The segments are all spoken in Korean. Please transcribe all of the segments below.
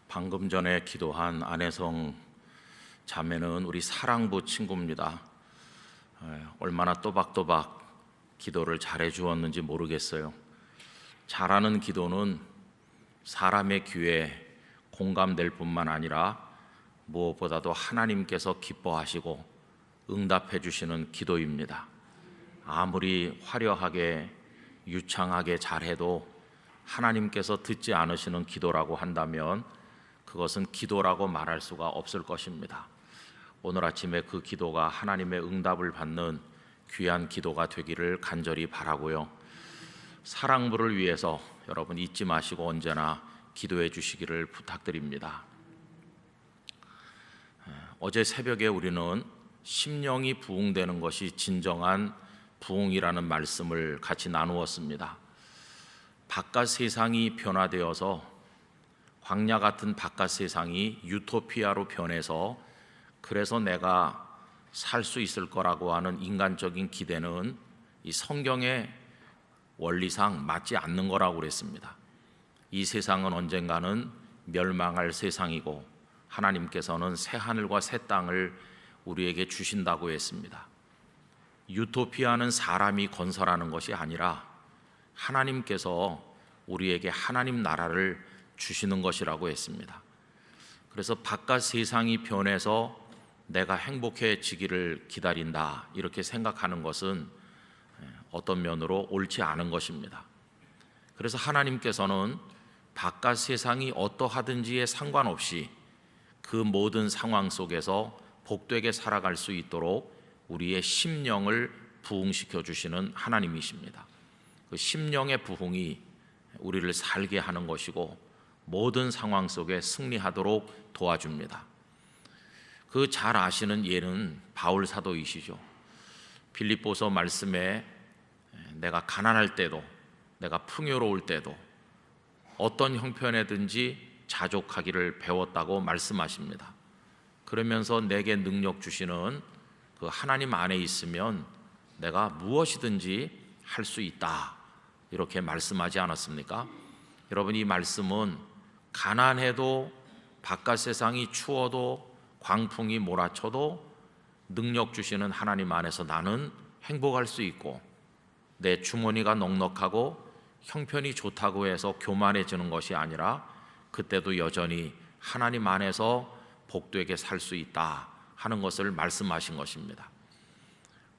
방금 전에 기도한 안혜성 자매는 우리 사랑부 친구입니다. 얼마나 또박또박 기도를 잘해 주었는지 모르겠어요. 잘하는 기도는 사람의 귀에 공감될 뿐만 아니라 무엇보다도 하나님께서 기뻐하시고 응답해 주시는 기도입니다. 아무리 화려하게 유창하게 잘해도 하나님께서 듣지 않으시는 기도라고 한다면 그것은 기도라고 말할 수가 없을 것입니다. 오늘 아침에 그 기도가 하나님의 응답을 받는 귀한 기도가 되기를 간절히 바라고요. 사랑부를 위해서 여러분 잊지 마시고 언제나 기도해 주시기를 부탁드립니다. 어제 새벽에 우리는 심령이 부흥되는 것이 진정한 부흥이라는 말씀을 같이 나누었습니다. 바깥 세상이 변화되어서 광야 같은 바깥 세상이 유토피아로 변해서 그래서 내가 살 수 있을 거라고 하는 인간적인 기대는 이 성경의 원리상 맞지 않는 거라고 그랬습니다. 이 세상은 언젠가는 멸망할 세상이고 하나님께서는 새 하늘과 새 땅을 우리에게 주신다고 했습니다. 유토피아는 사람이 건설하는 것이 아니라 하나님께서 우리에게 하나님 나라를 주시는 것이라고 했습니다. 그래서 바깥 세상이 변해서 내가 행복해지기를 기다린다 이렇게 생각하는 것은 어떤 면으로 옳지 않은 것입니다. 그래서 하나님께서는 바깥 세상이 어떠하든지에 상관없이 그 모든 상황 속에서 복되게 살아갈 수 있도록 우리의 심령을 부흥시켜 주시는 하나님이십니다. 그 심령의 부흥이 우리를 살게 하는 것이고 모든 상황 속에 승리하도록 도와줍니다. 그 잘 아시는 예는 바울 사도이시죠. 빌립보서 말씀에 내가 가난할 때도 내가 풍요로울 때도 어떤 형편에든지 자족하기를 배웠다고 말씀하십니다. 그러면서 내게 능력 주시는 그 하나님 안에 있으면 내가 무엇이든지 할 수 있다 이렇게 말씀하지 않았습니까? 여러분, 이 말씀은 가난해도 바깥 세상이 추워도 광풍이 몰아쳐도 능력 주시는 하나님 안에서 나는 행복할 수 있고 내 주머니가 넉넉하고 형편이 좋다고 해서 교만해지는 것이 아니라 그때도 여전히 하나님 안에서 복되게 살 수 있다 하는 것을 말씀하신 것입니다.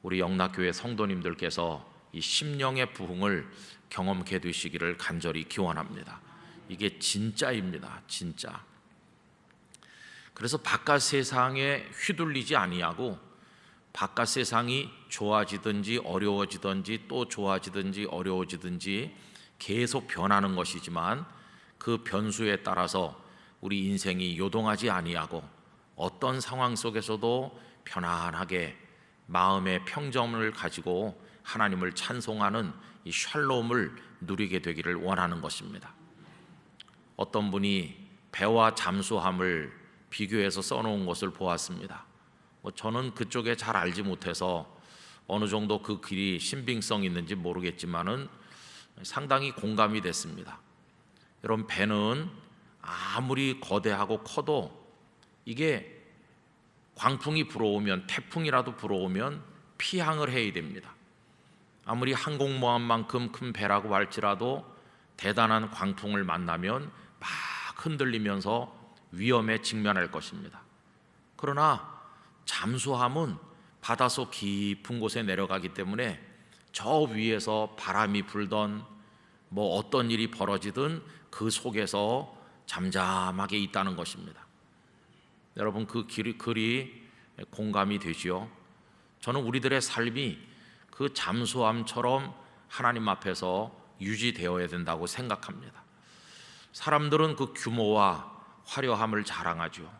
우리 영락교회 성도님들께서 이 심령의 부흥을 경험케 되시기를 간절히 기원합니다. 이게 진짜입니다. 진짜. 그래서 바깥 세상에 휘둘리지 아니하고 바깥 세상이 좋아지든지 어려워지든지 또 좋아지든지 어려워지든지 계속 변하는 것이지만 그 변수에 따라서 우리 인생이 요동하지 아니하고 어떤 상황 속에서도 편안하게 마음의 평정을 가지고 하나님을 찬송하는 이 샬롬을 누리게 되기를 원하는 것입니다. 어떤 분이 배와 잠수함을 비교해서 써놓은 것을 보았습니다. 저는 그쪽에 잘 알지 못해서 어느 정도 그 글이 신빙성 있는지 모르겠지만은 상당히 공감이 됐습니다. 여러분, 배는 아무리 거대하고 커도 이게 광풍이 불어오면 태풍이라도 불어오면 피항을 해야 됩니다. 아무리 항공모함만큼 큰 배라고 할지라도 대단한 광풍을 만나면 막 흔들리면서 위험에 직면할 것입니다. 그러나 잠수함은 바닷속 깊은 곳에 내려가기 때문에 저 위에서 바람이 불던 뭐 어떤 일이 벌어지든 그 속에서 잠잠하게 있다는 것입니다. 여러분, 그 글이 공감이 되지요. 저는 우리들의 삶이 그 잠수함처럼 하나님 앞에서 유지되어야 된다고 생각합니다. 사람들은 그 규모와 화려함을 자랑하죠.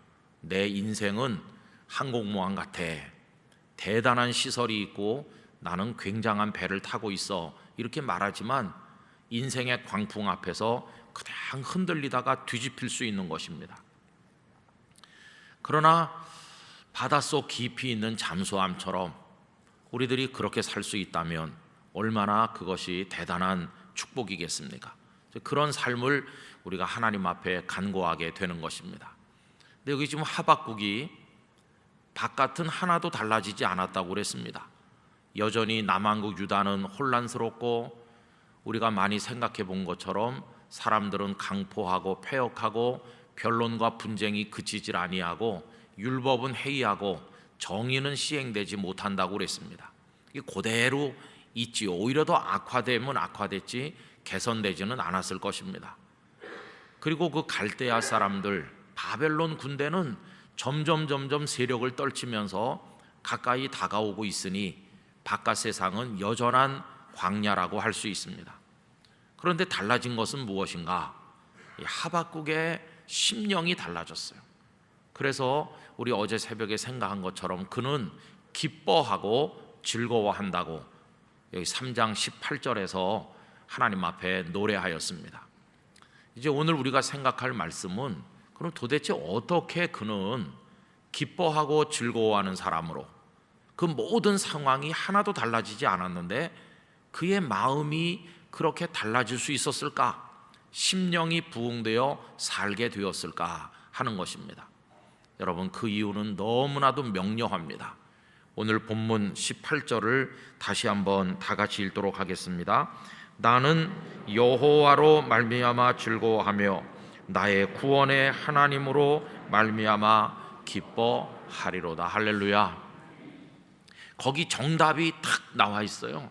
내 인생은 항공모함 같아. 대단한 시설이 있고 나는 굉장한 배를 타고 있어. 이렇게 말하지만 인생의 광풍 앞에서 그냥 흔들리다가 뒤집힐 수 있는 것입니다. 그러나 바닷속 깊이 있는 잠수함처럼 우리들이 그렇게 살 수 있다면 얼마나 그것이 대단한 축복이겠습니까? 그런 삶을 우리가 하나님 앞에 간구하게 되는 것입니다. 근데 여기 지금 하박국이 바깥은 하나도 달라지지 않았다고 그랬습니다. 여전히 남한국 유다는 혼란스럽고 우리가 많이 생각해 본 것처럼 사람들은 강포하고 패역하고 변론과 분쟁이 그치질 아니하고 율법은 해이하고 정의는 시행되지 못한다고 그랬습니다. 이게 그대로 있지요. 오히려 더 악화되면 악화됐지 개선되지는 않았을 것입니다. 그리고 그 갈대아 사람들, 바벨론 군대는 점점 세력을 떨치면서 가까이 다가오고 있으니 바깥 세상은 여전한 광야라고 할 수 있습니다. 그런데 달라진 것은 무엇인가? 하박국의 심령이 달라졌어요. 그래서 우리 어제 새벽에 생각한 것처럼 그는 기뻐하고 즐거워한다고 여기 3장 18절에서 하나님 앞에 노래하였습니다. 이제 오늘 우리가 생각할 말씀은 그럼 도대체 어떻게 그는 기뻐하고 즐거워하는 사람으로 그 모든 상황이 하나도 달라지지 않았는데 그의 마음이 그렇게 달라질 수 있었을까? 심령이 부흥되어 살게 되었을까 하는 것입니다. 여러분, 그 이유는 너무나도 명료합니다. 오늘 본문 18절을 다시 한번 다 같이 읽도록 하겠습니다. 나는 여호와로 말미암아 즐거워하며 나의 구원의 하나님으로 말미암아 기뻐하리로다. 할렐루야. 거기 정답이 탁 나와 있어요.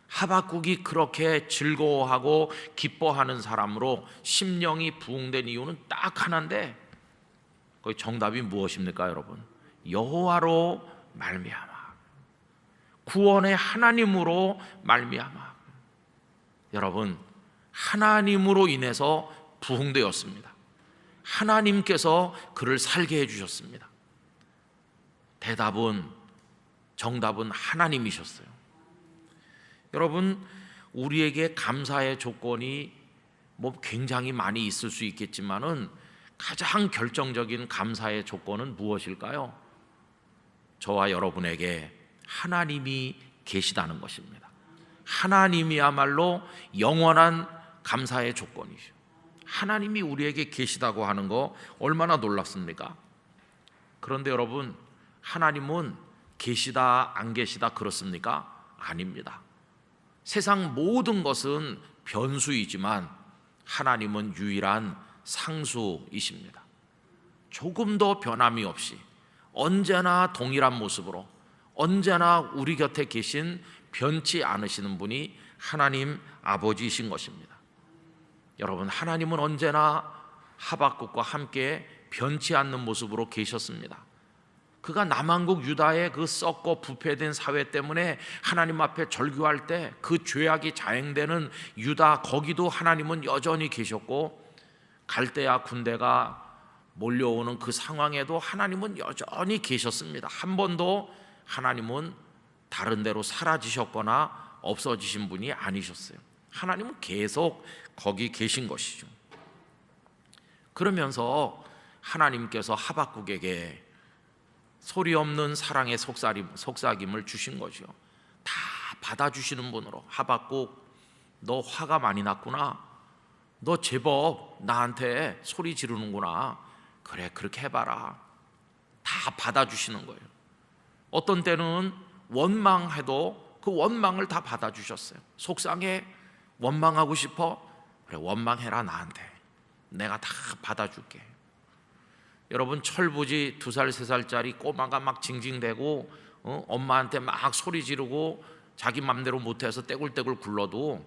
하박국이 그렇게 즐거워하고 기뻐하는 사람으로 심령이 부흥된 이유는 딱 하나인데 거기 정답이 무엇입니까, 여러분? 여호와로 말미암아, 구원의 하나님으로 말미암아. 여러분, 하나님으로 인해서 부흥되었습니다. 하나님께서 그를 살게 해주셨습니다. 정답은 하나님이셨어요. 여러분, 우리에게 감사의 조건이 굉장히 많이 있을 수 있겠지만은 가장 결정적인 감사의 조건은 무엇일까요? 저와 여러분에게 하나님이 계시다는 것입니다. 하나님이야말로 영원한 감사의 조건이죠. 하나님이 우리에게 계시다고 하는 거 얼마나 놀랍습니까? 그런데 여러분, 하나님은 계시다 안 계시다 그렇습니까? 아닙니다. 세상 모든 것은 변수이지만 하나님은 유일한 상수이십니다. 조금 더 변함이 없이 언제나 동일한 모습으로 언제나 우리 곁에 계신 변치 않으시는 분이 하나님 아버지이신 것입니다. 여러분, 하나님은 언제나 하박국과 함께 변치 않는 모습으로 계셨습니다. 그가 남한국 유다의 그 썩고 부패된 사회 때문에 하나님 앞에 절규할 때 그 죄악이 자행되는 유다, 거기도 하나님은 여전히 계셨고, 갈대아 군대가 몰려오는 그 상황에도 하나님은 여전히 계셨습니다. 한 번도 하나님은 다른 데로 사라지셨거나 없어지신 분이 아니셨어요. 하나님은 계속 거기 계신 것이죠. 그러면서 하나님께서 하박국에게 소리 없는 사랑의 속삭임을 주신 거죠. 다 받아주시는 분으로. 하박국, 너 화가 많이 났구나. 너 제법 나한테 소리 지르는구나. 그래, 그렇게 해봐라. 다 받아주시는 거예요. 어떤 때는 원망해도 그 원망을 다 받아주셨어요. 속상해? 원망하고 싶어? 그래, 원망해라. 나한테 내가 다 받아줄게. 여러분, 철부지 2살 3살짜리 꼬마가 막 징징대고 엄마한테 막 소리 지르고 자기 맘대로 못해서 떼굴떼굴 굴러도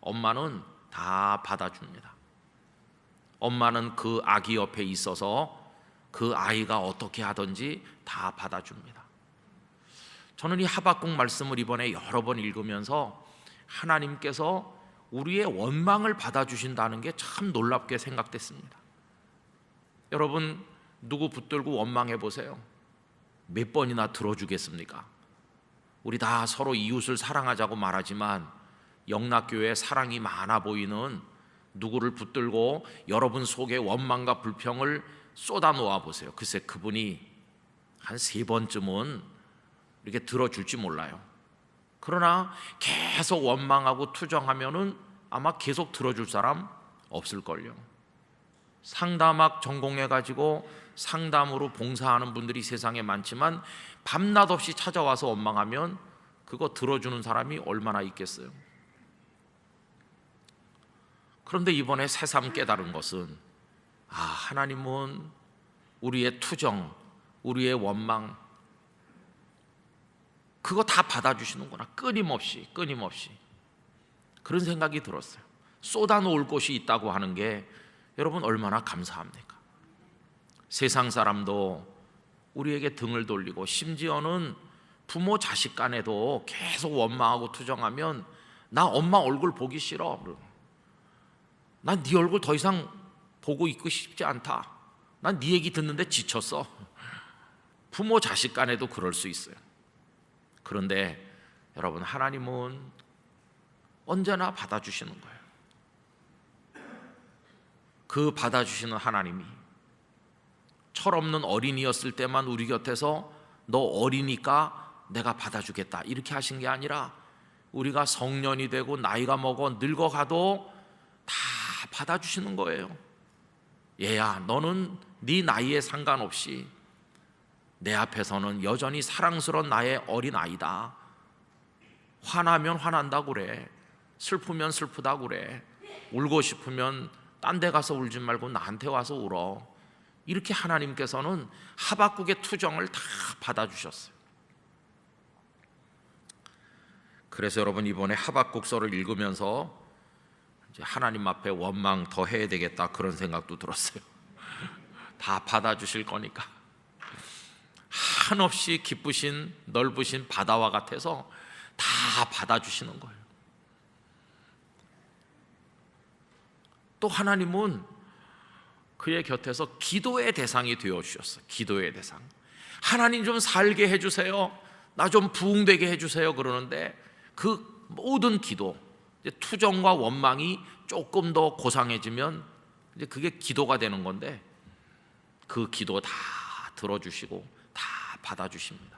엄마는 다 받아줍니다. 엄마는 그 아기 옆에 있어서 그 아이가 어떻게 하든지 다 받아줍니다. 저는 이 하박국 말씀을 이번에 여러 번 읽으면서 하나님께서 우리의 원망을 받아주신다는 게 참 놀랍게 생각됐습니다. 여러분, 누구 붙들고 원망해 보세요. 몇 번이나 들어주겠습니까? 우리 다 서로 이웃을 사랑하자고 말하지만 영락교회에 사랑이 많아 보이는 누구를 붙들고 여러분 속에 원망과 불평을 쏟아 놓아 보세요. 글쎄, 그분이 한 3번쯤은 이렇게 들어줄지 몰라요. 그러나 계속 원망하고 투정하면은 아마 계속 들어줄 사람 없을걸요. 상담학 전공해가지고 상담으로 봉사하는 분들이 세상에 많지만 밤낮 없이 찾아와서 원망하면 그거 들어주는 사람이 얼마나 있겠어요. 그런데 이번에 새삼 깨달은 것은 하나님은 우리의 투정, 우리의 원망 그거 다 받아주시는구나. 끊임없이 그런 생각이 들었어요. 쏟아놓을 곳이 있다고 하는 게 여러분 얼마나 감사합니까? 세상 사람도 우리에게 등을 돌리고 심지어는 부모 자식 간에도 계속 원망하고 투정하면 나 엄마 얼굴 보기 싫어. 난 네 얼굴 더 이상 보고 있고 싶지 않다. 난 네 얘기 듣는데 지쳤어. 부모 자식 간에도 그럴 수 있어요. 그런데 여러분 하나님은 언제나 받아주시는 거예요. 그 받아주시는 하나님이 철없는 어린이였을 때만 우리 곁에서 너 어리니까 내가 받아주겠다 이렇게 하신 게 아니라 우리가 성년이 되고 나이가 먹어 늙어가도 다 받아주시는 거예요. 얘야 너는 네 나이에 상관없이 내 앞에서는 여전히 사랑스러운 나의 어린아이다. 화나면 화난다고 그래. 슬프면 슬프다고 그래. 울고 싶으면 딴 데 가서 울지 말고 나한테 와서 울어. 이렇게 하나님께서는 하박국의 투정을 다 받아주셨어요. 그래서 여러분 이번에 하박국서를 읽으면서 이제 하나님 앞에 원망 더 해야 되겠다 그런 생각도 들었어요. 다 받아주실 거니까. 한없이 기쁘신 넓으신 바다와 같아서 다 받아주시는 거예요. 또 하나님은 그의 곁에서 기도의 대상이 되어주셨어요. 기도의 대상. 하나님 좀 살게 해주세요. 나 좀 부흥되게 해주세요. 그러는데 그 모든 기도, 이제 투정과 원망이 조금 더 고상해지면 이제 그게 기도가 되는 건데 그 기도 다 들어주시고 다 받아주십니다.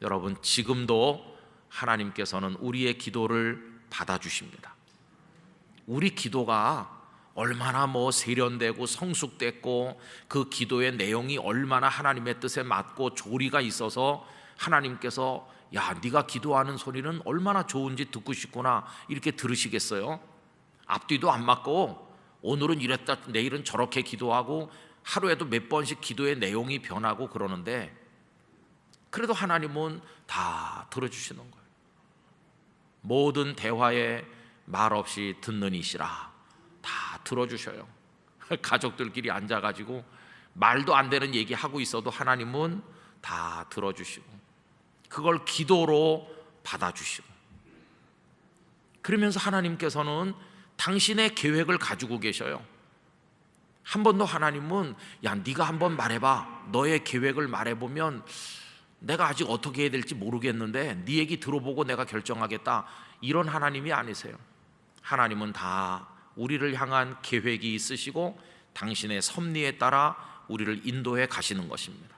여러분 지금도 하나님께서는 우리의 기도를 받아주십니다. 우리 기도가 얼마나 세련되고 성숙됐고 그 기도의 내용이 얼마나 하나님의 뜻에 맞고 조리가 있어서 하나님께서 야 네가 기도하는 소리는 얼마나 좋은지 듣고 싶구나 이렇게 들으시겠어요? 앞뒤도 안 맞고 오늘은 이랬다 내일은 저렇게 기도하고 하루에도 몇 번씩 기도의 내용이 변하고 그러는데 그래도 하나님은 다 들어주시는 거예요. 모든 대화에 말 없이 듣는 이시라 다 들어주셔요. 가족들끼리 앉아가지고 말도 안 되는 얘기하고 있어도 하나님은 다 들어주시고 그걸 기도로 받아주시고 그러면서 하나님께서는 당신의 계획을 가지고 계셔요. 한 번 더 하나님은 야 네가 한번 말해봐. 너의 계획을 말해보면 내가 아직 어떻게 해야 될지 모르겠는데 네 얘기 들어보고 내가 결정하겠다. 이런 하나님이 아니세요. 하나님은 다 우리를 향한 계획이 있으시고 당신의 섭리에 따라 우리를 인도해 가시는 것입니다.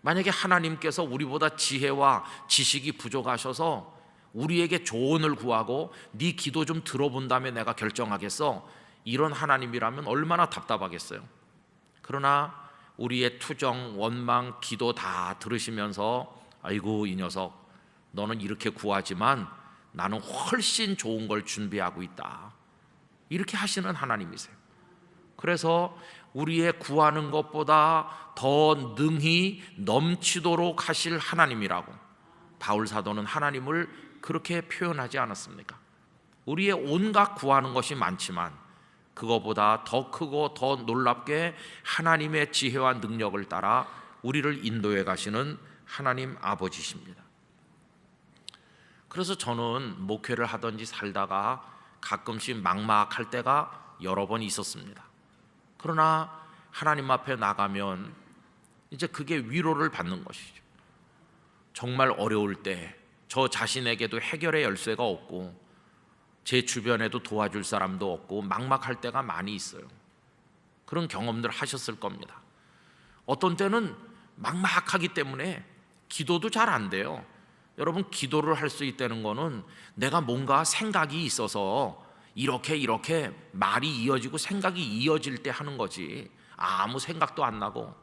만약에 하나님께서 우리보다 지혜와 지식이 부족하셔서 우리에게 조언을 구하고 네 기도 좀 들어본 다음에 내가 결정하겠어 이런 하나님이라면 얼마나 답답하겠어요. 그러나 우리의 투정, 원망, 기도 다 들으시면서 아이고 이 녀석 너는 이렇게 구하지만 나는 훨씬 좋은 걸 준비하고 있다 이렇게 하시는 하나님이세요. 그래서 우리의 구하는 것보다 더 능히 넘치도록 하실 하나님이라고 바울 사도는 하나님을 그렇게 표현하지 않았습니까? 우리의 온갖 구하는 것이 많지만 그거보다 더 크고 더 놀랍게 하나님의 지혜와 능력을 따라 우리를 인도해 가시는 하나님 아버지십니다. 그래서 저는 목회를 하든지 살다가 가끔씩 막막할 때가 여러 번 있었습니다. 그러나 하나님 앞에 나가면 이제 그게 위로를 받는 것이죠. 정말 어려울 때 저 자신에게도 해결의 열쇠가 없고 제 주변에도 도와줄 사람도 없고 막막할 때가 많이 있어요. 그런 경험들 하셨을 겁니다. 어떤 때는 막막하기 때문에 기도도 잘 안 돼요. 여러분 기도를 할 수 있다는 거는 내가 뭔가 생각이 있어서 이렇게 말이 이어지고 생각이 이어질 때 하는 거지, 아무 생각도 안 나고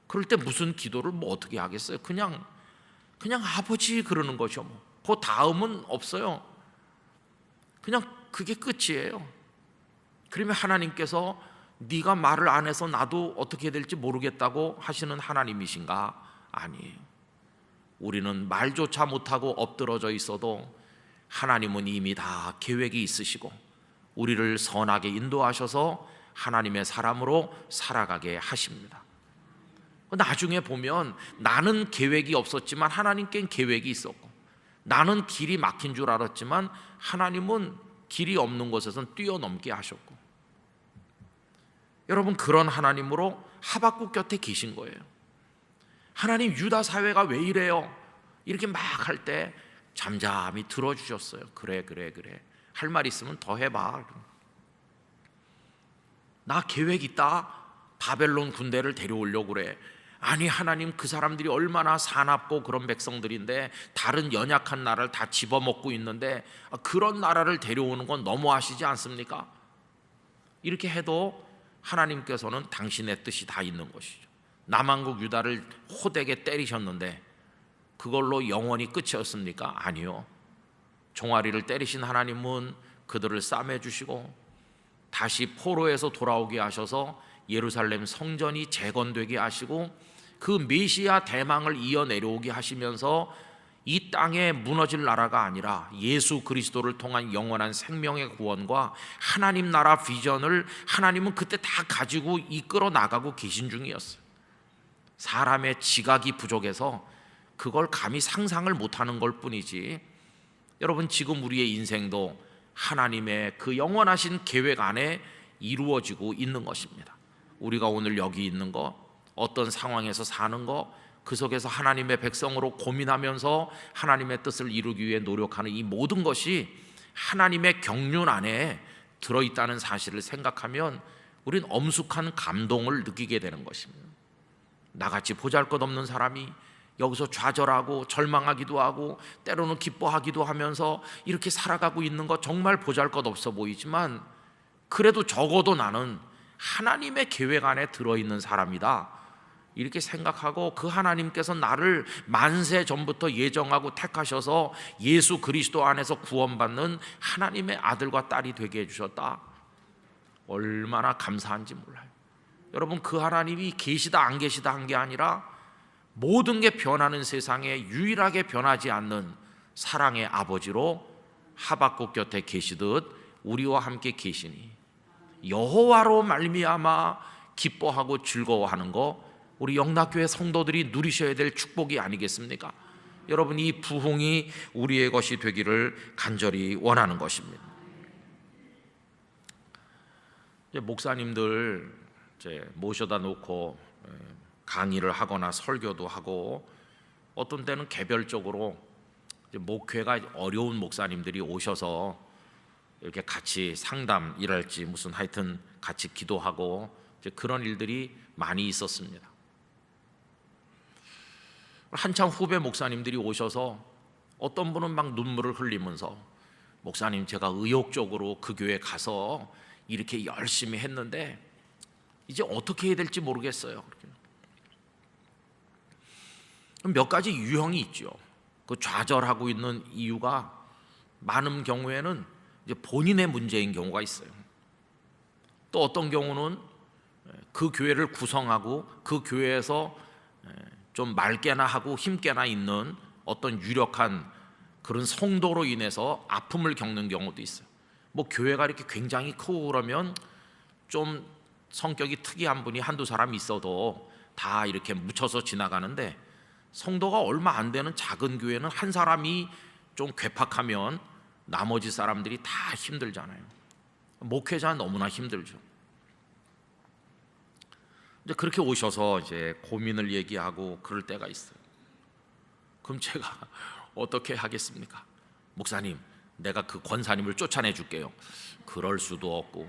그럴 때 무슨 기도를 뭐 어떻게 하겠어요? 그냥 아버지 그러는 거죠. 그 다음은 없어요. 그냥 그게 끝이에요. 그러면 하나님께서 네가 말을 안 해서 나도 어떻게 될지 모르겠다고 하시는 하나님이신가? 아니에요. 우리는 말조차 못하고 엎드러져 있어도 하나님은 이미 다 계획이 있으시고 우리를 선하게 인도하셔서 하나님의 사람으로 살아가게 하십니다. 나중에 보면 나는 계획이 없었지만 하나님께는 계획이 있었고, 나는 길이 막힌 줄 알았지만 하나님은 길이 없는 곳에선 뛰어넘게 하셨고, 여러분 그런 하나님으로 하박국 곁에 계신 거예요. 하나님 유다 사회가 왜 이래요? 이렇게 막 할 때 잠잠히 들어주셨어요. 그래 할 말 있으면 더 해봐. 나 계획 있다. 바벨론 군대를 데려오려고 그래. 아니 하나님, 그 사람들이 얼마나 사납고 그런 백성들인데 다른 연약한 나라를 다 집어먹고 있는데 그런 나라를 데려오는 건 너무하시지 않습니까? 이렇게 해도 하나님께서는 당신의 뜻이 다 있는 것이죠. 남한국 유다를 호되게 때리셨는데 그걸로 영원히 끝이었습니까? 아니요. 종아리를 때리신 하나님은 그들을 싸매주시고 다시 포로에서 돌아오게 하셔서 예루살렘 성전이 재건되게 하시고 그 메시아 대망을 이어 내려오게 하시면서 이 땅에 무너질 나라가 아니라 예수 그리스도를 통한 영원한 생명의 구원과 하나님 나라 비전을 하나님은 그때 다 가지고 이끌어 나가고 계신 중이었어요. 사람의 지각이 부족해서 그걸 감히 상상을 못하는 걸 뿐이지, 여러분 지금 우리의 인생도 하나님의 그 영원하신 계획 안에 이루어지고 있는 것입니다. 우리가 오늘 여기 있는 거, 어떤 상황에서 사는 거, 그 속에서 하나님의 백성으로 고민하면서 하나님의 뜻을 이루기 위해 노력하는 이 모든 것이 하나님의 경륜 안에 들어있다는 사실을 생각하면 우린 엄숙한 감동을 느끼게 되는 것입니다. 나같이 보잘것없는 사람이 여기서 좌절하고 절망하기도 하고 때로는 기뻐하기도 하면서 이렇게 살아가고 있는 것 정말 보잘것없어 보이지만, 그래도 적어도 나는 하나님의 계획 안에 들어있는 사람이다 이렇게 생각하고, 그 하나님께서 나를 만세 전부터 예정하고 택하셔서 예수 그리스도 안에서 구원받는 하나님의 아들과 딸이 되게 해주셨다. 얼마나 감사한지 몰라요. 여러분 그 하나님이 계시다 안 계시다 한 게 아니라 모든 게 변하는 세상에 유일하게 변하지 않는 사랑의 아버지로 하박국 곁에 계시듯 우리와 함께 계시니 여호와로 말미암아 기뻐하고 즐거워하는 거 우리 영락교회 성도들이 누리셔야 될 축복이 아니겠습니까? 여러분 이 부흥이 우리의 것이 되기를 간절히 원하는 것입니다. 이제 목사님들 이제 모셔다 놓고 강의를 하거나 설교도 하고, 어떤 때는 개별적으로 목회가 어려운 목사님들이 오셔서 이렇게 같이 상담이랄지 무슨 하여튼 같이 기도하고 이제 그런 일들이 많이 있었습니다. 한참 후배 목사님들이 오셔서 어떤 분은 막 눈물을 흘리면서 목사님 제가 의욕적으로 그 교회 가서 이렇게 열심히 했는데 이제 어떻게 해야 될지 모르겠어요. 몇 가지 유형이 있죠. 그 좌절하고 있는 이유가 많은 경우에는 이제 본인의 문제인 경우가 있어요. 또 어떤 경우는 그 교회를 구성하고 그 교회에서 좀 맑게나 하고 힘께나 있는 어떤 유력한 그런 성도로 인해서 아픔을 겪는 경우도 있어요. 뭐 교회가 이렇게 굉장히 크고 그러면 좀 성격이 특이한 분이 한두 사람 있어도 다 이렇게 묻혀서 지나가는데, 성도가 얼마 안 되는 작은 교회는 한 사람이 좀 괴팍하면 나머지 사람들이 다 힘들잖아요. 목회자는 너무나 힘들죠. 이제 그렇게 오셔서 이제 고민을 얘기하고 그럴 때가 있어요. 그럼 제가 어떻게 하겠습니까? 목사님, 내가 그 권사님을 쫓아내 줄게요. 그럴 수도 없고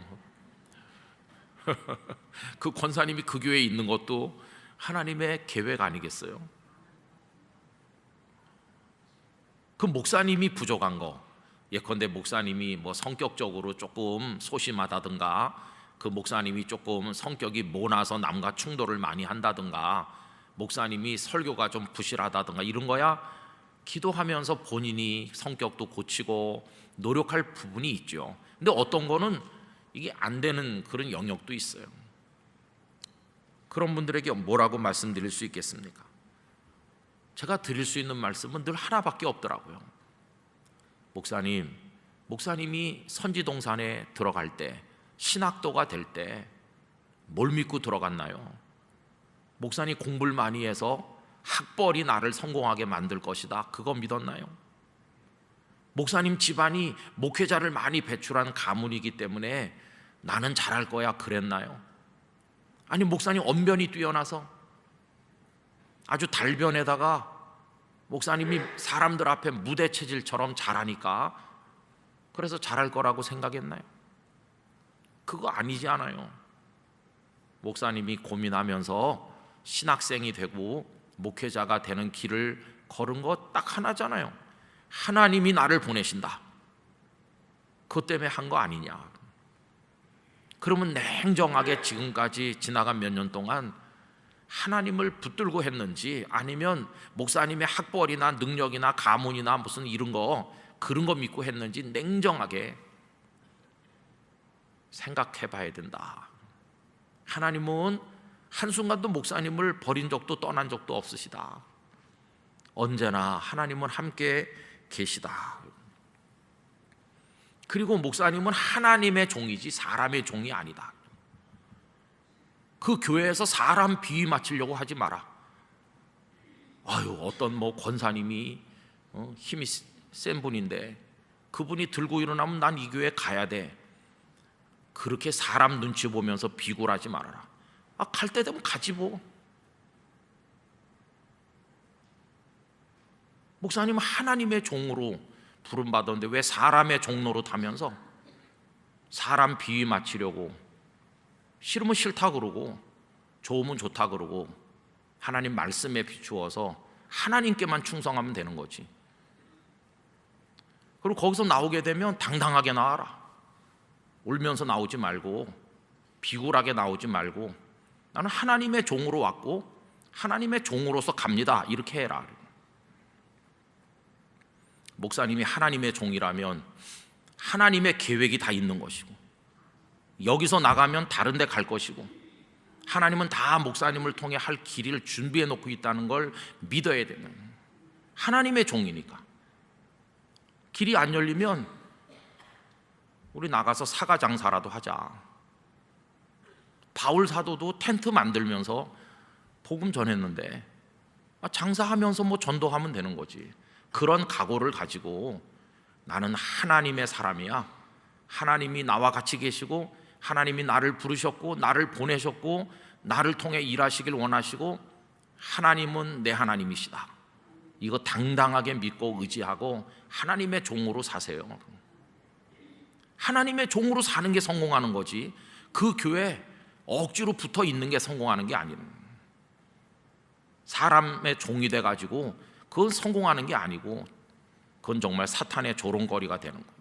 그 권사님이 그 교회에 있는 것도 하나님의 계획 아니겠어요? 그 목사님이 부족한 거, 예컨대 목사님이 뭐 성격적으로 조금 소심하다든가, 그 목사님이 조금 성격이 모나서 남과 충돌을 많이 한다든가, 목사님이 설교가 좀 부실하다든가, 이런 거야 기도하면서 본인이 성격도 고치고 노력할 부분이 있죠. 근데 어떤 거는 이게 안 되는 그런 영역도 있어요. 그런 분들에게 뭐라고 말씀드릴 수 있겠습니까? 제가 드릴 수 있는 말씀은 늘 하나밖에 없더라고요. 목사님이 선지동산에 들어갈 때, 신학도가 될 때 뭘 믿고 들어갔나요? 목사님 공부를 많이 해서 학벌이 나를 성공하게 만들 것이다, 그거 믿었나요? 목사님 집안이 목회자를 많이 배출한 가문이기 때문에 나는 잘할 거야, 그랬나요? 아니, 목사님 언변이 뛰어나서 아주 달변에다가 목사님이 사람들 앞에 무대 체질처럼 잘하니까 그래서 잘할 거라고 생각했나요? 그거 아니지 않아요. 목사님이 고민하면서 신학생이 되고 목회자가 되는 길을 걸은 거 딱 하나잖아요. 하나님이 나를 보내신다, 그것 때문에 한 거 아니냐. 그러면 냉정하게 지금까지 지나간 몇 년 동안 하나님을 붙들고 했는지, 아니면 목사님의 학벌이나 능력이나 가문이나 무슨 이런 거, 그런 거 믿고 했는지 냉정하게 생각해 봐야 된다. 하나님은 한순간도 목사님을 버린 적도 떠난 적도 없으시다. 언제나 하나님은 함께 계시다. 그리고 목사님은 하나님의 종이지 사람의 종이 아니다. 그 교회에서 사람 비위 맞추려고 하지 마라. 어떤 뭐 권사님이 힘이 센 분인데 그분이 들고 일어나면 난 이 교회 가야 돼, 그렇게 사람 눈치 보면서 비굴하지 말아라. 갈 때 되면 가지 뭐. 목사님은 하나님의 종으로 부름받았는데 왜 사람의 종로로 타면서 사람 비위 맞추려고, 싫으면 싫다 그러고 좋으면 좋다 그러고 하나님 말씀에 비추어서 하나님께만 충성하면 되는 거지. 그리고 거기서 나오게 되면 당당하게 나와라. 울면서 나오지 말고 비굴하게 나오지 말고, 나는 하나님의 종으로 왔고 하나님의 종으로서 갑니다, 이렇게 해라. 목사님이 하나님의 종이라면 하나님의 계획이 다 있는 것이고, 여기서 나가면 다른 데 갈 것이고, 하나님은 다 목사님을 통해 할 길을 준비해 놓고 있다는 걸 믿어야 되는, 하나님의 종이니까. 길이 안 열리면 우리 나가서 사과 장사라도 하자. 바울 사도도 텐트 만들면서 복음 전했는데 장사하면서 뭐 전도하면 되는 거지. 그런 각오를 가지고 나는 하나님의 사람이야, 하나님이 나와 같이 계시고 하나님이 나를 부르셨고 나를 보내셨고 나를 통해 일하시길 원하시고 하나님은 내 하나님이시다, 이거 당당하게 믿고 의지하고 하나님의 종으로 사세요. 하나님의 종으로 사는 게 성공하는 거지, 그 교회 억지로 붙어 있는 게 성공하는 게 아니에요. 사람의 종이 돼가지고 그건 성공하는 게 아니고 그건 정말 사탄의 조롱거리가 되는 겁니다.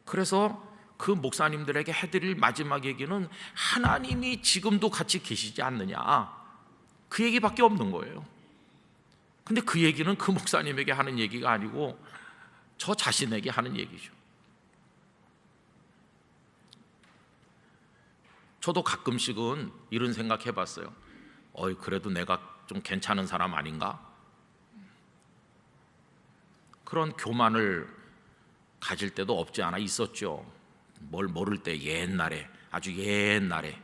그래서 그 목사님들에게 해드릴 마지막 얘기는 하나님이 지금도 같이 계시지 않느냐, 그 얘기밖에 없는 거예요. 근데 그 얘기는 그 목사님에게 하는 얘기가 아니고 저 자신에게 하는 얘기죠. 저도 가끔씩은 이런 생각 해봤어요. 그래도 내가 좀 괜찮은 사람 아닌가? 그런 교만을 가질 때도 없지 않아 있었죠. 뭘 모를 때, 옛날에, 아주 옛날에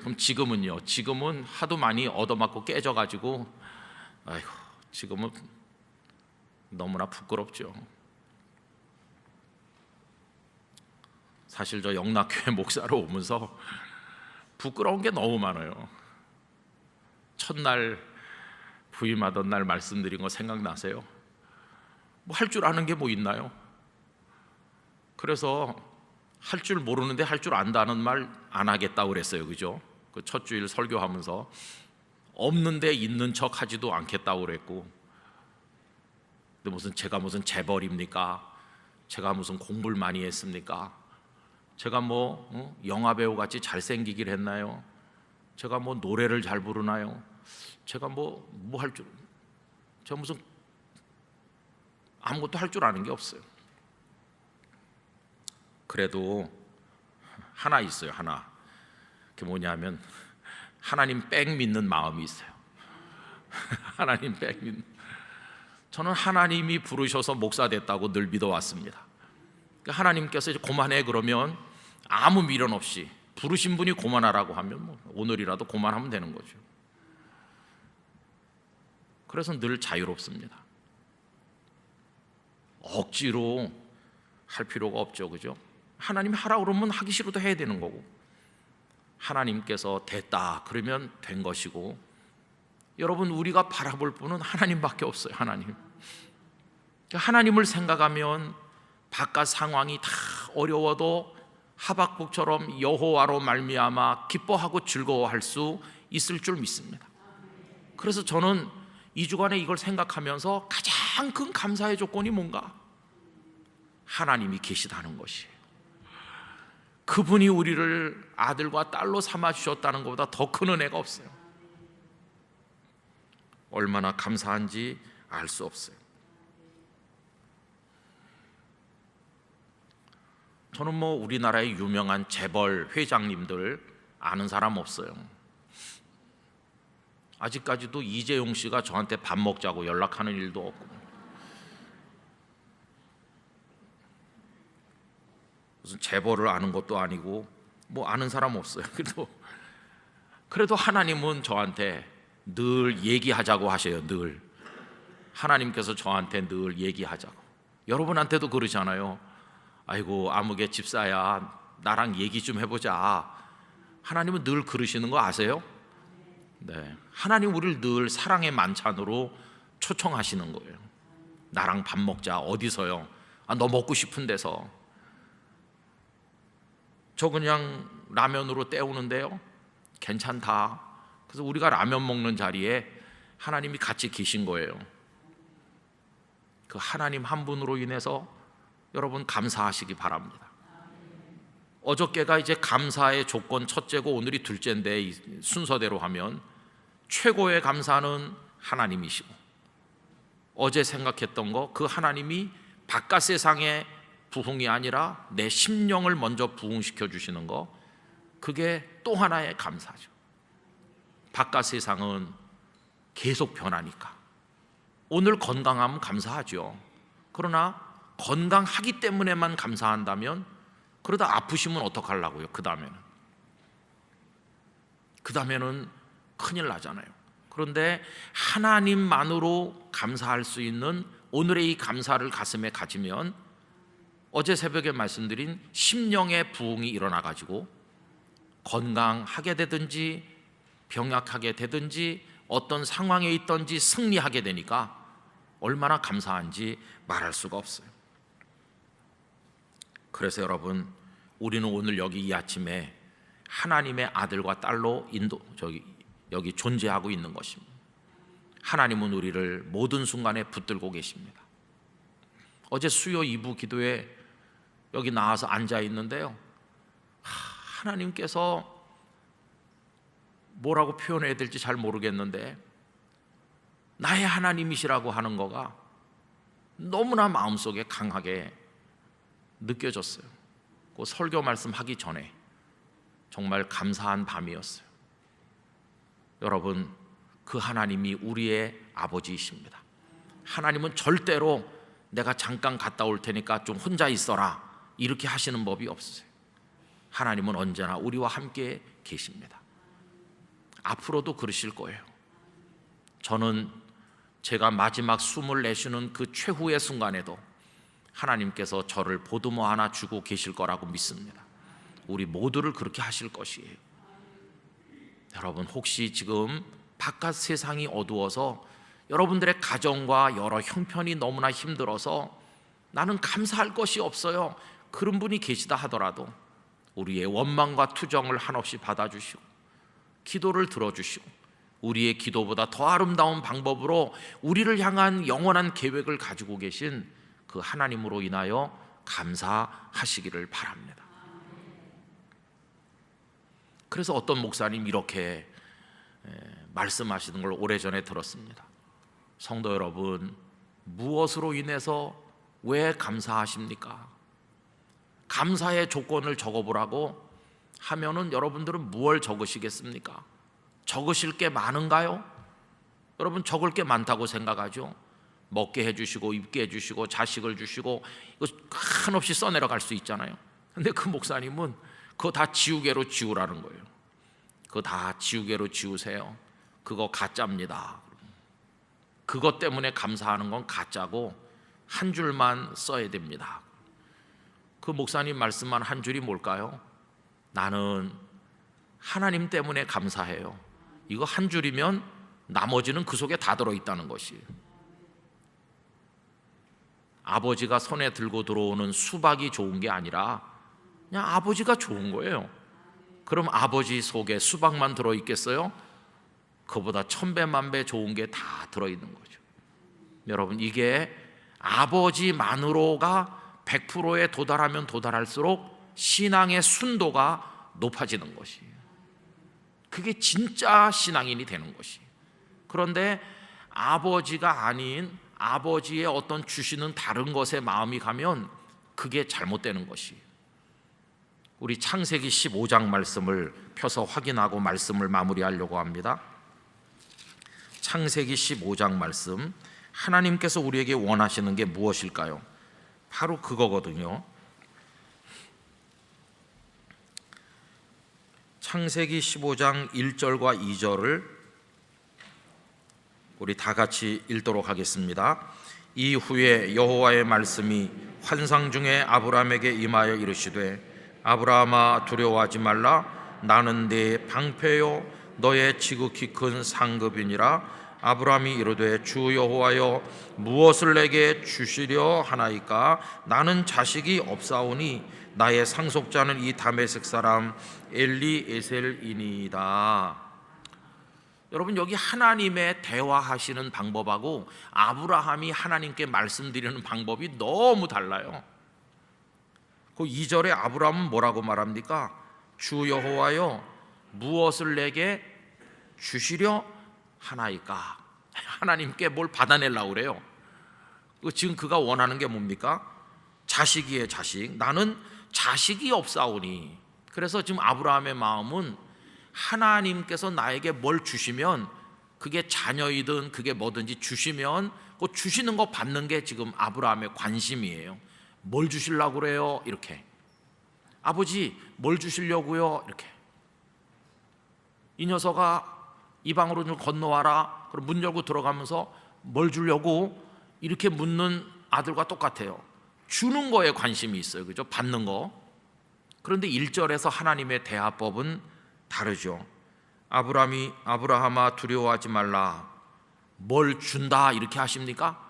그럼 지금은요? 지금은 하도 많이 얻어맞고 깨져가지고 지금은 너무나 부끄럽죠. 사실 저 영락교회 목사로 오면서 부끄러운 게 너무 많아요. 첫날 부임하던 날 말씀드린 거 생각나세요? 뭐 할 줄 아는 게 뭐 있나요? 그래서 할 줄 모르는데 할 줄 안다는 말 안 하겠다고 그랬어요. 그죠? 그 첫 주일 설교하면서 없는데 있는 척 하지도 않겠다고 그랬고, 근데 제가 무슨 재벌입니까? 제가 무슨 공부를 많이 했습니까? 제가 영화 배우 같이 잘생기길 했나요? 제가 노래를 잘 부르나요? 제가 할 줄, 제가 무슨 아무것도 할 줄 아는 게 없어요. 그래도 하나 있어요. 하나. 그게 뭐냐면 하나님 백 믿는 마음이 있어요. 하나님 백 믿는. 저는 하나님이 부르셔서 목사 됐다고 늘 믿어왔습니다. 하나님께서 이제 고만해 그러면 아무 미련 없이 부르신 분이 고만하라고 하면 오늘이라도 고만하면 되는 거죠. 그래서 늘 자유롭습니다. 억지로 할 필요가 없죠, 그죠? 하나님이 하라 그러면 하기 싫어도 해야 되는 거고, 하나님께서 됐다 그러면 된 것이고, 여러분 우리가 바라볼 분은 하나님밖에 없어요. 하나님을 생각하면 바깥 상황이 다 어려워도 하박국처럼 여호와로 말미암아 기뻐하고 즐거워할 수 있을 줄 믿습니다. 그래서 저는 2주간에 이걸 생각하면서 가장 큰 감사의 조건이 뭔가? 하나님이 계시다는 것이에요. 그분이 우리를 아들과 딸로 삼아주셨다는 것보다 더 큰 은혜가 없어요. 얼마나 감사한지 알 수 없어요. 저는 우리나라의 유명한 재벌 회장님들 아는 사람 없어요. 아직까지도 이재용 씨가 저한테 밥 먹자고 연락하는 일도 없고, 무슨 재벌을 아는 것도 아니고 아는 사람 없어요. 그래도 하나님은 저한테 늘 얘기하자고 하셔요. 늘 하나님께서 저한테 늘 얘기하자고. 여러분한테도 그러잖아요. 아이고 아무개 집사야, 나랑 얘기 좀 해보자. 하나님은 늘 그러시는 거 아세요? 네, 하나님 우리를 늘 사랑의 만찬으로 초청하시는 거예요. 나랑 밥 먹자. 어디서요? 너 먹고 싶은 데서. 저 그냥 라면으로 때우는데요, 괜찮다. 그래서 우리가 라면 먹는 자리에 하나님이 같이 계신 거예요. 그 하나님 한 분으로 인해서 여러분 감사하시기 바랍니다. 어저께가 이제 감사의 조건 첫째고 오늘이 둘째인데, 이 순서대로 하면 최고의 감사는 하나님이시고, 어제 생각했던 거, 그 하나님이 바깥 세상의 부흥이 아니라 내 심령을 먼저 부흥시켜 주시는 거, 그게 또 하나의 감사죠. 바깥 세상은 계속 변하니까. 오늘 건강하면 감사하죠. 그러나 건강하기 때문에만 감사한다면, 그러다 아프시면 어떡하려고요? 그 다음에는 큰일 나잖아요. 그런데 하나님만으로 감사할 수 있는 오늘의 이 감사를 가슴에 가지면, 어제 새벽에 말씀드린 심령의 부흥이 일어나 가지고 건강하게 되든지 병약하게 되든지 어떤 상황에 있든지 승리하게 되니까 얼마나 감사한지 말할 수가 없어요. 그래서 여러분, 우리는 오늘 여기 이 아침에 하나님의 아들과 딸로 여기 존재하고 있는 것입니다. 하나님은 우리를 모든 순간에 붙들고 계십니다. 어제 수요 2부 기도에 여기 나와서 앉아 있는데요, 하나님께서 뭐라고 표현해야 될지 잘 모르겠는데 나의 하나님이시라고 하는 거가 너무나 마음속에 강하게 느껴졌어요. 그 설교 말씀하기 전에 정말 감사한 밤이었어요. 여러분, 그 하나님이 우리의 아버지이십니다. 하나님은 절대로 내가 잠깐 갔다 올 테니까 좀 혼자 있어라 이렇게 하시는 법이 없어요. 하나님은 언제나 우리와 함께 계십니다. 앞으로도 그러실 거예요. 저는 제가 마지막 숨을 내쉬는 그 최후의 순간에도 하나님께서 저를 보듬어 하나 주고 계실 거라고 믿습니다. 우리 모두를 그렇게 하실 것이에요. 여러분, 혹시 지금 바깥 세상이 어두워서 여러분들의 가정과 여러 형편이 너무나 힘들어서 나는 감사할 것이 없어요, 그런 분이 계시다 하더라도 우리의 원망과 투정을 한없이 받아주시고 기도를 들어주시고 우리의 기도보다 더 아름다운 방법으로 우리를 향한 영원한 계획을 가지고 계신 그 하나님으로 인하여 감사하시기를 바랍니다. 그래서 어떤 목사님 이렇게 말씀하시는 걸 오래전에 들었습니다. 성도 여러분, 무엇으로 인해서 왜 감사하십니까? 감사의 조건을 적어보라고 하면은 여러분들은 무엇을 적으시겠습니까? 적으실 게 많은가요? 여러분, 적을 게 많다고 생각하죠? 먹게 해주시고 입게 해주시고 자식을 주시고 이거 한없이 써내려갈 수 있잖아요. 근데 그 목사님은 그거 다 지우개로 지우라는 거예요. 그거 다 지우개로 지우세요. 그거 가짜입니다. 그것 때문에 감사하는 건 가짜고 한 줄만 써야 됩니다. 그 목사님 말씀만 한 줄이 뭘까요? 나는 하나님 때문에 감사해요. 이거 한 줄이면 나머지는 그 속에 다 들어있다는 것이. 아버지가 손에 들고 들어오는 수박이 좋은 게 아니라 그냥 아버지가 좋은 거예요. 그럼 아버지 속에 수박만 들어있겠어요? 그보다 1000배 만배 좋은 게 다 들어있는 거죠. 여러분, 이게 아버지만으로가 100%에 도달하면 도달할수록 신앙의 순도가 높아지는 것이에요. 그게 진짜 신앙인이 되는 것이. 그런데 아버지가 아닌 아버지의 어떤 주시는 다른 것에 마음이 가면 그게 잘못되는 것이. 우리 창세기 15장 말씀을 펴서 확인하고 말씀을 마무리하려고 합니다. 창세기 15장 말씀, 하나님께서 우리에게 원하시는 게 무엇일까요? 바로 그거거든요. 창세기 15장 1절과 2절을 우리 다 같이 읽도록 하겠습니다. 이후에 여호와의 말씀이 환상 중에 아브라함에게 임하여 이르시되 아브라함아 두려워하지 말라. 나는 네 방패요 너의 지극히 큰 상급이니라. 아브라함이 이르되 주 여호와여 무엇을 내게 주시려 하나이까? 나는 자식이 없사오니 나의 상속자는 이 다메섹 사람 엘리에셀이니이다. 여러분, 여기 하나님의 대화하시는 방법하고 아브라함이 하나님께 말씀드리는 방법이 너무 달라요. 그 2절에 아브라함은 뭐라고 말합니까? 주 여호와여 무엇을 내게 주시려 하나이까? 하나님께 뭘 받아내려고 그래요. 지금 그가 원하는 게 뭡니까? 자식이에요. 자식. 나는 자식이 없사오니. 그래서 지금 아브라함의 마음은 하나님께서 나에게 뭘 주시면, 그게 자녀이든 그게 뭐든지 주시면 그 주시는 거 받는 게 지금 아브라함의 관심이에요. 뭘 주시려고 그래요? 이렇게. 아버지 뭘 주시려고요? 이렇게. 이 녀석아 이 방으로 좀 건너와라. 그럼 문 열고 들어가면서 뭘 주려고? 이렇게 묻는 아들과 똑같아요. 주는 거에 관심이 있어요. 그죠? 받는 거. 그런데 1절에서 하나님의 대화법은 다르죠. 아브라함아 두려워하지 말라. 뭘 준다 이렇게 하십니까?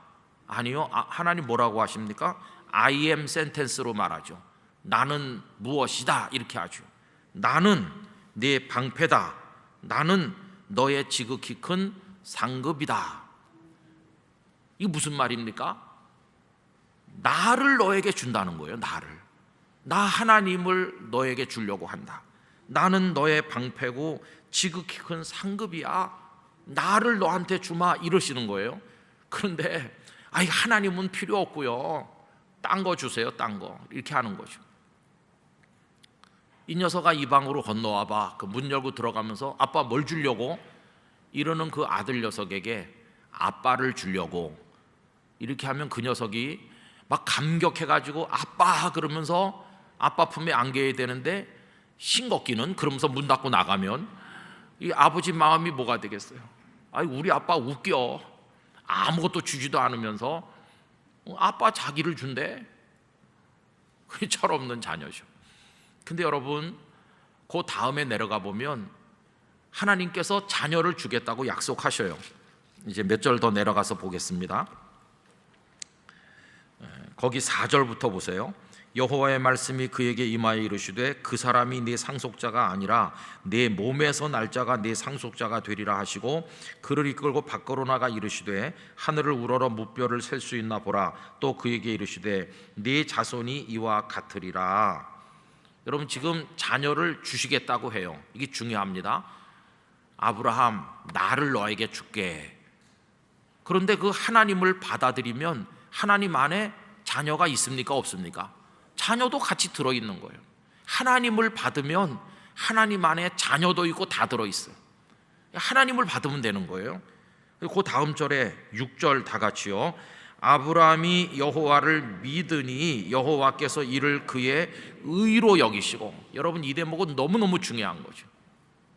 아니요. 하나님 뭐라고 하십니까? I am sentence로 말하죠. 나는 무엇이다 이렇게 하죠. 나는 네 방패다. 나는 너의 지극히 큰 상급이다. 이게 무슨 말입니까? 나를 너에게 준다는 거예요. 나 하나님을 너에게 주려고 한다. 나는 너의 방패고 지극히 큰 상급이야. 나를 너한테 주마 이러시는 거예요. 그런데 하나님은 필요 없고요. 딴 거 주세요. 딴 거. 이렇게 하는 거죠. 이 녀석아 이 방으로 건너와봐. 그 문 열고 들어가면서 아빠 뭘 주려고? 이러는 그 아들 녀석에게 아빠를 주려고 이렇게 하면 그 녀석이 막 감격해가지고 아빠 그러면서 아빠 품에 안겨야 되는데 싱겁기는 그러면서 문 닫고 나가면 이 아버지 마음이 뭐가 되겠어요? 우리 아빠 웃겨. 아무것도 주지도 않으면서 아빠 자기를 준대. 그게 철없는 자녀죠. 근데 여러분, 그 다음에 내려가 보면 하나님께서 자녀를 주겠다고 약속하셔요. 이제 몇 절 더 내려가서 보겠습니다. 거기 4절부터 보세요. 여호와의 말씀이 그에게 임하여 이르시되 그 사람이 네 상속자가 아니라 내 몸에서 날 자가 네 상속자가 되리라 하시고 그를 이끌고 밖으로 나가 이르시되 하늘을 우러러 무뼈를 셀 수 있나 보라. 또 그에게 이르시되 네 자손이 이와 같으리라. 여러분, 지금 자녀를 주시겠다고 해요. 이게 중요합니다. 아브라함, 나를 너에게 줄게. 그런데 그 하나님을 받아들이면 하나님 안에 자녀가 있습니까, 없습니까? 자녀도 같이 들어있는 거예요. 하나님을 받으면 하나님 안에 자녀도 있고 다 들어있어요. 하나님을 받으면 되는 거예요. 그 다음 절에 6절 다 같이요. 아브라함이 여호와를 믿으니 여호와께서 이를 그의 의로 여기시고. 여러분, 이 대목은 너무너무 중요한 거죠.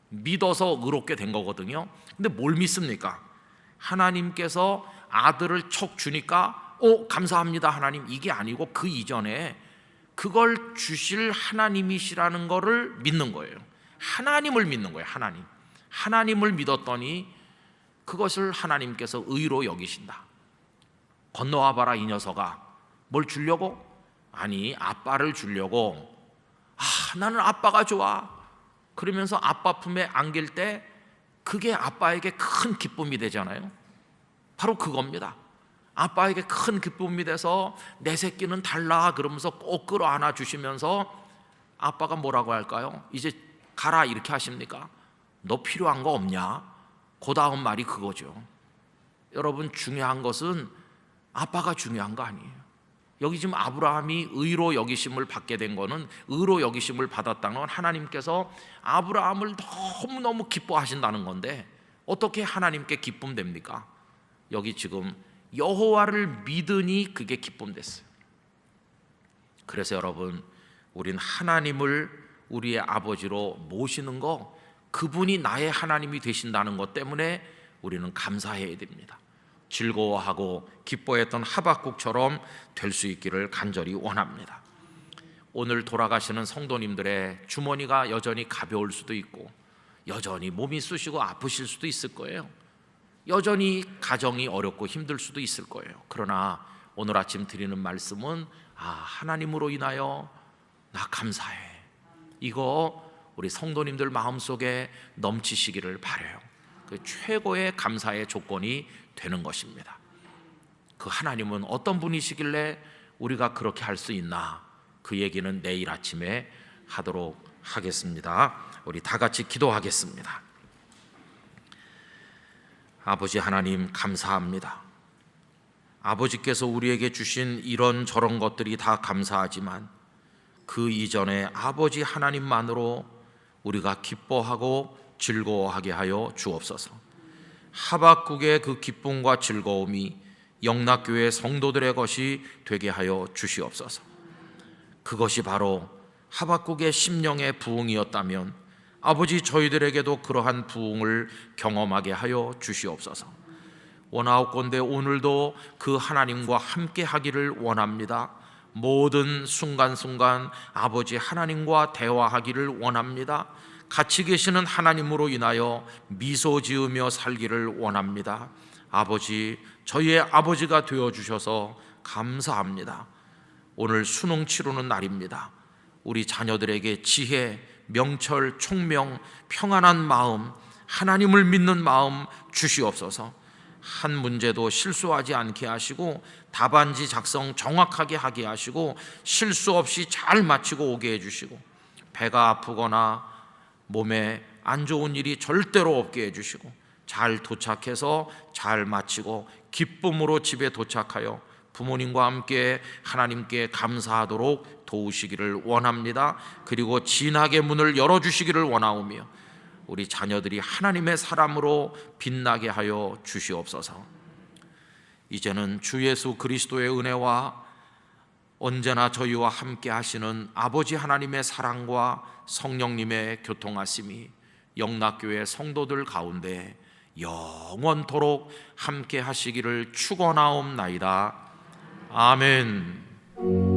믿어서 의롭게 된 거거든요. 근데 뭘 믿습니까? 하나님께서 아들을 척 주니까 감사합니다 하나님, 이게 아니고 그 이전에 그걸 주실 하나님이시라는 거를 믿는 거예요. 하나님을 믿는 거예요. 하나님을 믿었더니 그것을 하나님께서 의로 여기신다. 건너와 봐라 이 녀석아. 뭘 주려고? 아니, 아빠를 주려고. 나는 아빠가 좋아. 그러면서 아빠 품에 안길 때 그게 아빠에게 큰 기쁨이 되잖아요. 바로 그겁니다. 아빠에게 큰 기쁨이 돼서 내 새끼는 달라 그러면서 꼭 끌어안아 주시면서 아빠가 뭐라고 할까요? 이제 가라 이렇게 하십니까? 너 필요한 거 없냐? 그 다음 말이 그거죠. 여러분, 중요한 것은 아빠가 중요한 거 아니에요. 여기 지금 아브라함이 의로 여기심을 받게 된 거는, 의로 여기심을 받았다는 건 하나님께서 아브라함을 너무너무 기뻐하신다는 건데 어떻게 하나님께 기쁨 됩니까? 여기 지금 여호와를 믿으니 그게 기쁨 됐어요. 그래서 여러분, 우린 하나님을 우리의 아버지로 모시는 거, 그분이 나의 하나님이 되신다는 것 때문에 우리는 감사해야 됩니다. 즐거워하고 기뻐했던 하박국처럼 될 수 있기를 간절히 원합니다. 오늘 돌아가시는 성도님들의 주머니가 여전히 가벼울 수도 있고 여전히 몸이 쑤시고 아프실 수도 있을 거예요. 여전히 가정이 어렵고 힘들 수도 있을 거예요. 그러나 오늘 아침 드리는 말씀은 하나님으로 인하여 나 감사해. 이거 우리 성도님들 마음속에 넘치시기를 바라요. 그 최고의 감사의 조건이 되는 것입니다. 그 하나님은 어떤 분이시길래 우리가 그렇게 할 수 있나? 그 얘기는 내일 아침에 하도록 하겠습니다. 우리 다 같이 기도하겠습니다. 아버지 하나님, 감사합니다. 아버지께서 우리에게 주신 이런저런 것들이 다 감사하지만 그 이전에 아버지 하나님만으로 우리가 기뻐하고 즐거워하게 하여 주옵소서. 하박국의 그 기쁨과 즐거움이 영락교회 성도들의 것이 되게 하여 주시옵소서. 그것이 바로 하박국의 심령의 부흥이었다면 아버지, 저희들에게도 그러한 부흥을 경험하게 하여 주시옵소서. 원하옵건대 오늘도 그 하나님과 함께 하기를 원합니다. 모든 순간순간 아버지 하나님과 대화하기를 원합니다. 같이 계시는 하나님으로 인하여 미소 지으며 살기를 원합니다. 아버지, 저희의 아버지가 되어주셔서 감사합니다. 오늘 수능 치르는 날입니다. 우리 자녀들에게 지혜, 명철, 총명, 평안한 마음, 하나님을 믿는 마음 주시옵소서. 한 문제도 실수하지 않게 하시고 답안지 작성 정확하게 하게 하시고 실수 없이 잘 마치고 오게 해주시고 배가 아프거나 몸에 안 좋은 일이 절대로 없게 해주시고 잘 도착해서 잘 마치고 기쁨으로 집에 도착하여 부모님과 함께 하나님께 감사하도록 도우시기를 원합니다. 그리고 진하게 문을 열어주시기를 원하오며 우리 자녀들이 하나님의 사람으로 빛나게 하여 주시옵소서. 이제는 주 예수 그리스도의 은혜와 언제나 저희와 함께 하시는 아버지 하나님의 사랑과 성령님의 교통하심이 영락교회 성도들 가운데 영원토록 함께 하시기를 축원하옵나이다. 아멘.